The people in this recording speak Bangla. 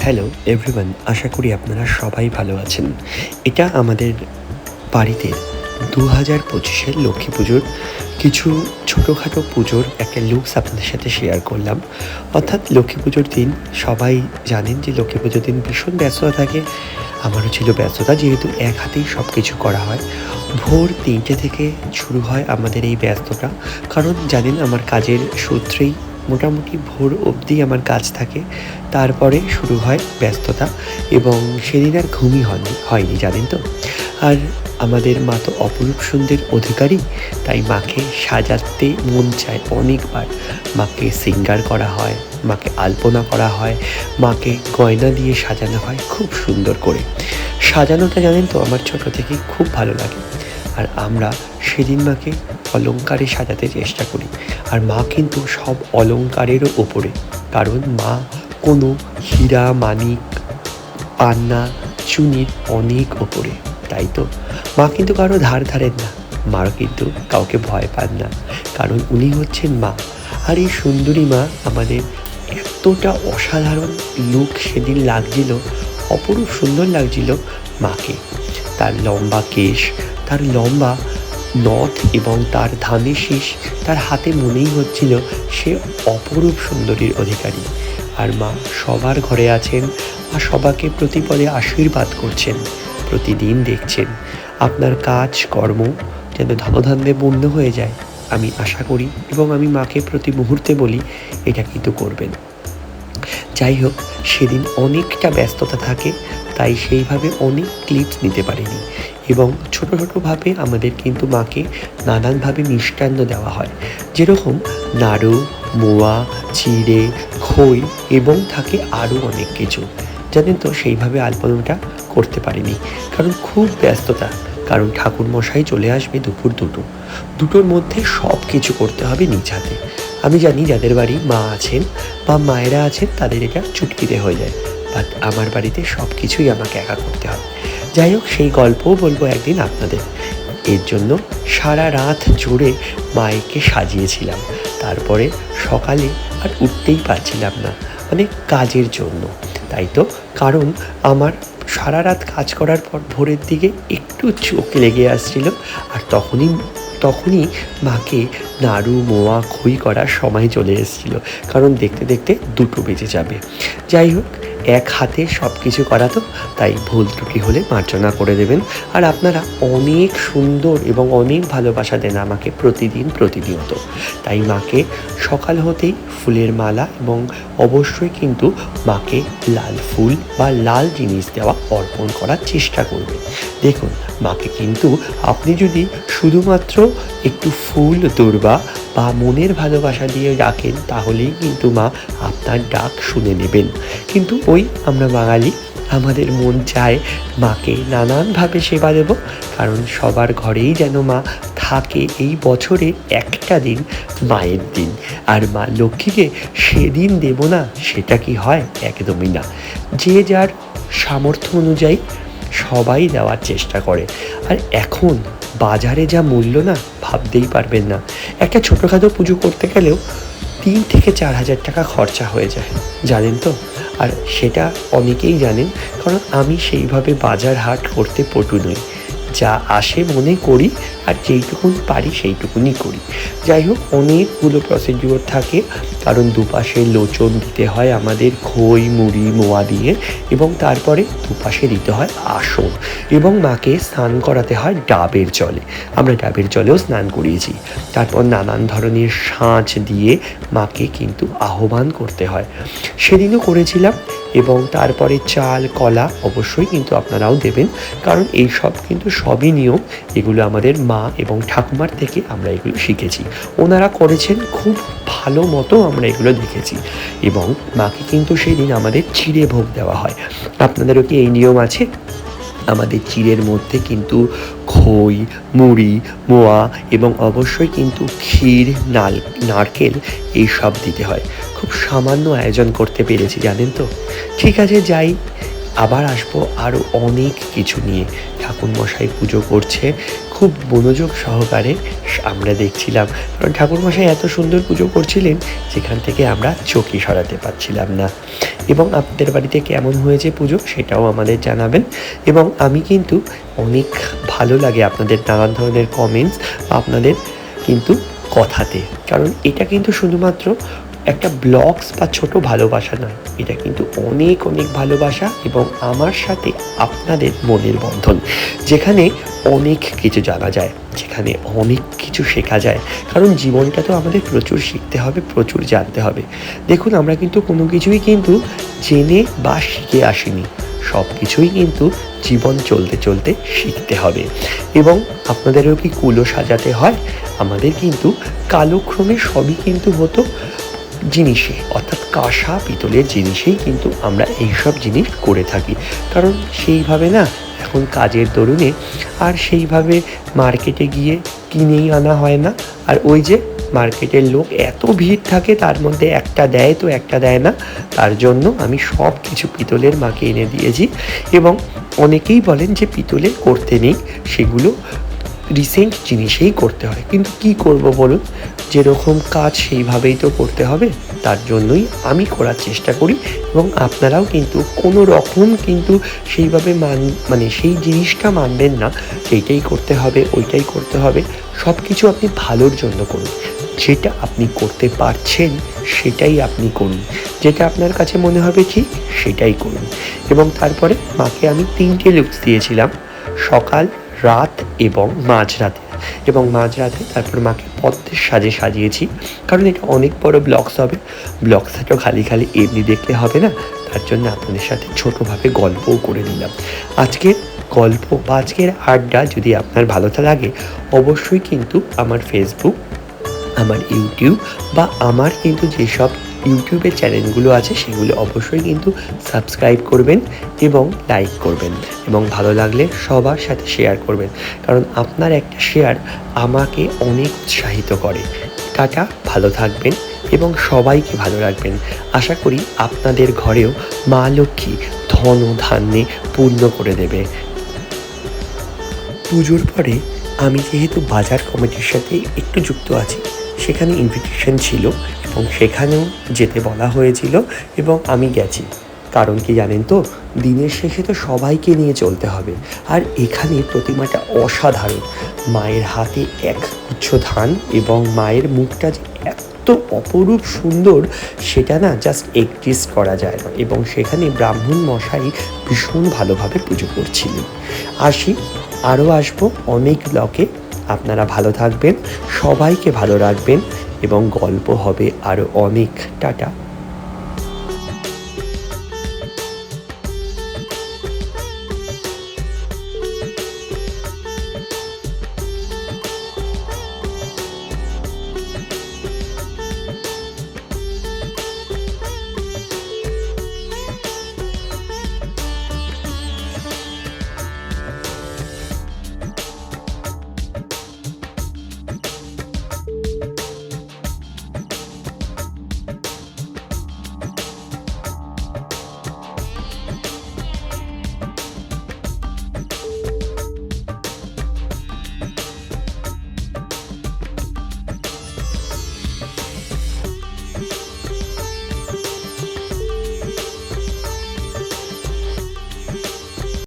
হ্যালো এভরিওয়ান, আশা করি আপনারা সবাই ভালো আছেন। এটা আমাদের বাড়িতে 2025-এর লক্ষ্মী পুজোর কিছু ছোটোখাটো পুজোর একটা লুকস আপনাদের সাথে শেয়ার করলাম। অর্থাৎ লক্ষ্মী পুজোর দিন সবাই জানেন যে লক্ষ্মী পুজোর দিন ভীষণ ব্যস্ততা থাকে। আমারও ছিল ব্যস্ততা, যেহেতু এক হাতেই সব কিছু করা হয়। ভোর 3টে থেকে শুরু হয় আমাদের এই ব্যস্ততা, কারণ জানেন আমার কাজের সূত্রেই মোটামুটি ভোর অবধি আমার কাজ থাকে। তারপরে শুরু হয় ব্যস্ততা, এবং সেদিন আর ঘুমই হয়নি জানেন তো। আর আমাদের মা তো অপরূপ সুন্দর অধিকারী, তাই মাকে সাজাতে মন চায় অনেকবার। মাকে সিঙ্গার করা হয়, মাকে আলপনা করা হয়, মাকে গয়না দিয়ে সাজানো হয় খুব সুন্দর করে। সাজানোটা জানেন তো আমার ছোটো থেকেই খুব ভালো লাগে। আর আমরা সেদিন মাকে অলংকারে সাজাতে চেষ্টা করি। আর মা কিন্তু সব অলংকারেরও ওপরে, কারণ মা কোনো হীরা মানিক পান্না চুনির অনেক ওপরে। তাই তো মা কিন্তু কারো ধার ধারেন না, মাও কিন্তু কাউকে ভয় পান না, কারণ উনি হচ্ছেন মা। আর এই সুন্দরী মা আমাদের এতটা অসাধারণ লুক সেদিন লাগছিল, অপরূপ সুন্দর লাগছিল মাকে। তার লম্বা কেশ, তার লম্বা নথ এবং তার ধানের শীষ, তার হাতে মনেই হচ্ছিল সে অপরূপ সুন্দরীর অধিকারী। আর মা সবার ঘরে আছেন আর সবাকে প্রতিপদে আশীর্বাদ করছেন। প্রতিদিন দেখছেন আপনার কাজ কর্ম যেন ধনধান্যে পূর্ণ হয়ে যায়, আমি আশা করি, এবং আমি মাকে প্রতি মুহূর্তে বলি এটা কিন্তু করবেন। যাই হোক, সেদিন অনেকটা ব্যস্ততা থাকে, তাই সেইভাবে অনেক ক্লিপস নিতে পারিনি। এবং ছোটো ছোটোভাবে আমাদের কিন্তু মাকে নানানভাবে মিষ্টান্ন দেওয়া হয়, যেরকম নাড়ু, মোয়া, চিড়ে, খই, এবং থাকে আরও অনেক কিছু। জানেন তো সেইভাবে আলপনাটা করতে পারিনি, কারণ খুব ব্যস্ততা। কারণ ঠাকুরমশাই চলে আসবে দুপুর দুটোর মধ্যে সব কিছু করতে হবে নিজ হাতে। আমি জানি যাদের বাড়ি মা আছেন বা মায়েরা আছেন তাদের এটা চুটকিতে হয়ে যায়, বাট আমার বাড়িতে সব কিছুই আমাকে একা করতে হয়। যাই হোক, সেই গল্পও বলবো একদিন আপনাদের। এর জন্য সারা রাত জুড়ে মায়েকে সাজিয়েছিলাম। তারপরে সকালে আর উঠতেই পারছিলাম না, মানে কাজের জন্য। তাই তো, কারণ আমার সারা রাত কাজ করার পর ভোরের দিকে একটু চোখ লেগে আসছিল, আর তখনই মাকে নাড়ু, মোয়া, খই করার সময় চলে এসেছিল, কারণ দেখতে দেখতে 2টো বেজে যাবে। যাই হোক, এক হাতে সব কিছু করা তো, তাই ভুল ত্রুটি হলে মার্জনা করে দেবেন। আর আপনারা অনেক সুন্দর এবং অনেক ভালোবাসা দেন আমাকে প্রতিনিয়ত। তাই মাকে সকাল হতেই ফুলের মালা, এবং অবশ্যই কিন্তু মাকে লাল ফুল বা লাল জিনিস দেওয়া অর্পণ করার চেষ্টা করবেন। দেখুন, মাকে কিন্তু আপনি যদি শুধুমাত্র একটু ফুল, দূর্বা বা মনের ভালোবাসা দিয়ে ডাকেন, তাহলেই কিন্তু মা আপনার ডাক শুনে নেবেন। কিন্তু আমরা বাঙালি, আমাদের মন চায় মাকে নানানভাবে সেবা দেব, কারণ সবার ঘরেই যেন মা থাকে এই বছরে একটা দিন, মায়ের দিন। আর মা লক্ষ্মীকে সেদিন দেব না, সেটা কি হয়? একদমই না। যে যার সামর্থ্য অনুযায়ী সবাই দেওয়ার চেষ্টা করে। আর এখন বাজারে যা মূল্য না, ভাবতেই পারবেন না। একটা ছোটোখাটো পুজো করতে গেলেও 3 থেকে 4 হাজার টাকা খরচা হয়ে যায়, জানেন তো। আর সেটা অনেকেই জানেন, কারণ আমি সেইভাবে বাজার হাট করতে পটু নই। যা আসে মনে করি, আর যেইটুকুন পারি সেইটুকুনই করি। যাই হোক, অনেকগুলো প্রসিডিওর থাকে, কারণ দুপাশে লোচন দিতে হয় আমাদের খই, মুড়ি, মোয়া দিয়ে, এবং তারপরে দুপাশে দিতে হয় আসন, এবং মাকে স্নান করাতে হয় ডাবের জলে। আমরা ডাবের জলেও স্নান করিয়েছি। তারপর নানান ধরনের সাঁচ দিয়ে মাকে কিন্তু আহ্বান করতে হয়, সেদিনও করেছিলাম। এবং তারপরে চাল, কলা অবশ্যই কিন্তু আপনারাও দেবেন, কারণ এই সব কিন্তু সবই নিয়ম। এগুলো আমাদের মা এবং ঠাকুমার থেকে আমরা এগুলো শিখেছি, ওনারা করেছেন খুব ভালো মতো, আমরা এগুলো দেখেছি। এবং মাকে কিন্তু সেই দিন আমাদের চিড়ে ভোগ দেওয়া হয়। আপনাদেরও কি এই নিয়ম আছে? আমাদের চিড়ের মধ্যে কিন্তু খই, মুড়ি, মোয়া, এবং অবশ্যই কিন্তু ক্ষীর, নারকেল এইসব দিতে হয়। খুব সামান্য আয়োজন করতে পেরেছি, জানেন তো। ঠিক আছে, যাই, আবার আসবো আরও অনেক কিছু নিয়ে। ঠাকুরমশাই পুজো করছে খুব মনোযোগ সহকারে আমরা দেখছিলাম, কারণ ঠাকুরমশাই এত সুন্দর পুজো করছিলেন যেখান থেকে আমরা চোখই সরাতে পারছিলাম না। এবং আপনাদের বাড়িতে কেমন হয়েছে পুজো সেটাও আমাদের জানাবেন। এবং আমি কিন্তু অনেক ভালো লাগে আপনাদের নানান ধরনের কমেন্টস বা আপনাদের কিন্তু কথাতে, কারণ এটা কিন্তু শুধুমাত্র একটা ব্লগস বা ছোট ভালোবাসা নয়, এটা কিন্তু অনেক অনেক ভালোবাসা এবং আমার সাথে আপনাদের মনের বন্ধন, যেখানে অনেক কিছু জানা যায়, যেখানে অনেক কিছু শেখা যায়। কারণ জীবনটা তো আমাদের প্রচুর শিখতে হবে, প্রচুর জানতে হবে। দেখুন, আমরা কিন্তু কোনো কিছুই কিন্তু জেনে বা শিখে আসিনি, সব কিছুই কিন্তু জীবন চলতে চলতে শিখতে হবে। এবং আপনাদেরও কি কুলো সাজাতে হয়? আমাদের কিন্তু কালক্রমে সবই কিন্তু হতো জিনিসে, অর্থাৎ কাঁসা পিতলের জিনিসেই কিন্তু আমরা এইসব জিনিস করে থাকি। কারণ সেইভাবে না এখন কাজের দরুনে আর সেইভাবে মার্কেটে গিয়ে কিনেই আনা হয় না। আর ওই যে মার্কেটের লোক এত ভিড় থাকে, তার মধ্যে একটা দেয় তো একটা দেয় না, তার জন্য আমি সব কিছু পিতলের মাকে এনে দিয়েছি। এবং অনেকেই বলেন যে পিতলের করতে নেই, সেগুলো রিসেন্ট জিনিসেই করতে হয়। কিন্তু কি করব বলুন, যেরকম কাজ সেইভাবেই তো করতে হবে, তার জন্যই আমি করার চেষ্টা করি। এবং আপনারাও কিন্তু কোনো রকম কিন্তু সেইভাবে মানে সেই জিনিসটা মানবেন না, এইটাই করতে হবে ওইটাই করতে হবে। সব কিছু আপনি ভালোর জন্য করুন, যেটা আপনি করতে পারছেন সেটাই আপনি করুন, যেটা আপনার কাছে মনে হবে ঠিক সেটাই করুন। এবং তারপরে মাকে আমি 3টে লুকস দিয়েছিলাম, সকাল, রাত এবং মাঝরাতে। এবং মাঝরাতে তারপর মাকে পদ্মের সাজে সাজিয়েছি, কারণ এটা অনেক বড় ব্লগস হবে, ব্লগসটা তো খালি খালি এমনি দেখলে হবে না, তার জন্য আপনাদের সাথে ছোটোভাবে গল্পও করে নিলাম। আজকের গল্প বা আজকের আড্ডা যদি আপনার ভালো লাগে, অবশ্যই কিন্তু আমার ফেসবুক, আমার ইউটিউব বা আমার কিন্তু যেসব ইউটিউবের চ্যানেলগুলো আছে সেগুলো অবশ্যই কিন্তু সাবস্ক্রাইব করবেন এবং লাইক করবেন, এবং ভালো লাগলে সবার সাথে শেয়ার করবেন, কারণ আপনার একটা শেয়ার আমাকে অনেক উৎসাহিত করে। টাটা, ভালো থাকবেন এবং সবাইকে ভালো রাখবেন। আশা করি আপনাদের ঘরেও মা লক্ষ্মী ধন ও ধান্যে পূর্ণ করে দেবে। পুজোর পরে আমি যেহেতু বাজার কমিটির সাথে একটু যুক্ত আছি, সেখানে ইনভিটেশন ছিল এবং সেখানেও যেতে বলা হয়েছিল এবং আমি গেছি। কারণ কি জানেন তো, দিনের শেষে তো সবাইকে নিয়ে চলতে হবে। আর এখানে প্রতিমাটা অসাধারণ, মায়ের হাতে এক গুচ্ছ ধান এবং মায়ের মুখটা যে এত অপরূপ সুন্দর, সেটা না জাস্ট এক্সপ্রেস করা যায় না। এবং সেখানে ব্রাহ্মণ মশাই ভীষণ ভালোভাবে পুজো করছিলেন। আসি, আরও আসবো অনেক ব্লকে। আপনারা ভালো থাকবেন, সবাইকে ভালো রাখবেন এবং গল্প হবে আরও অনেক। টাটা।